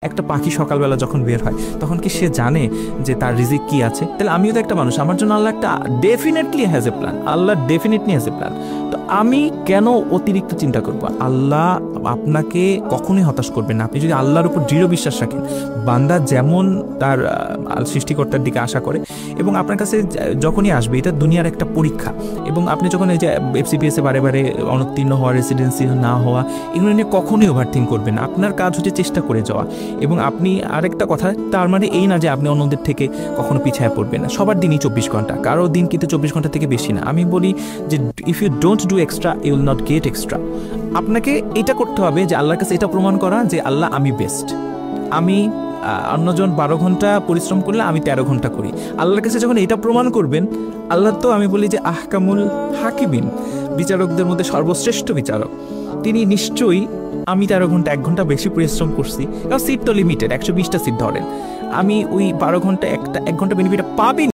একটা পাখি সকালবেলা যখন বের হয় তখন কি সে জানে যে তার রিজিক কি আছে? তাহলে আমিও তো একটা মানুষ, আমার জন্য আল্লাহ একটা definitely has a plan, Allah definitely has a plan. তো আমি কেন অতিরিক্ত চিন্তা করবো? আল্লাহ আপনাকে কখনোই হতাশ করবেন না আপনি যদি আল্লাহর উপর দৃঢ় বিশ্বাস রাখেন। বান্দা যেমন তার সৃষ্টিকর্তার দিকে আশা করে এবং আপনার কাছে যখনই আসবে, এটা দুনিয়ার একটা পরীক্ষা। এবং আপনি যখন এই যে এফসিপিএসে বারে বারে অনুত্তীর্ণ হওয়া, রেসিডেন্সি না হওয়া, এগুলো নিয়ে কখনোই ওভারথিঙ্ক করবেন না। আপনার কাজ হচ্ছে চেষ্টা করে যাওয়া। এবং আপনি আরেকটা কথা, তার মানে এই না যে আপনি অন্যদের থেকে কখনো পিছিয়ে পড়বেন না। সবার দিনই 24 ঘন্টা, কারো দিন কিন্তু 24 ঘন্টা থেকে বেশি না। আমি বলি যে if you don't do extra you will not get extra. আপনাকে এটা করতে হবে যে আল্লাহর কাছে এটা প্রমাণ করা যে আল্লাহ আমি বেস্ট। আমি অন্যজন 12 ঘন্টা পরিশ্রম করলে আমি 13 ঘন্টা করি। আল্লাহর কাছে যখন এটা প্রমাণ করবেন, আল্লাহ তো আমি বলি যে আহকামুল হাকিমিন, বিচারকদের মধ্যে সর্বশ্রেষ্ঠ বিচারক, তিনি নিশ্চয়ই আমি 13 ঘন্টা 1 ঘন্টা বেশি পরিশ্রম করছি, কারণ সিট তো লিমিটেড, 120টা সিট ধরেন, আমি ওই 12 ঘন্টা 1 ঘন্টা বেনিফিট পাবি।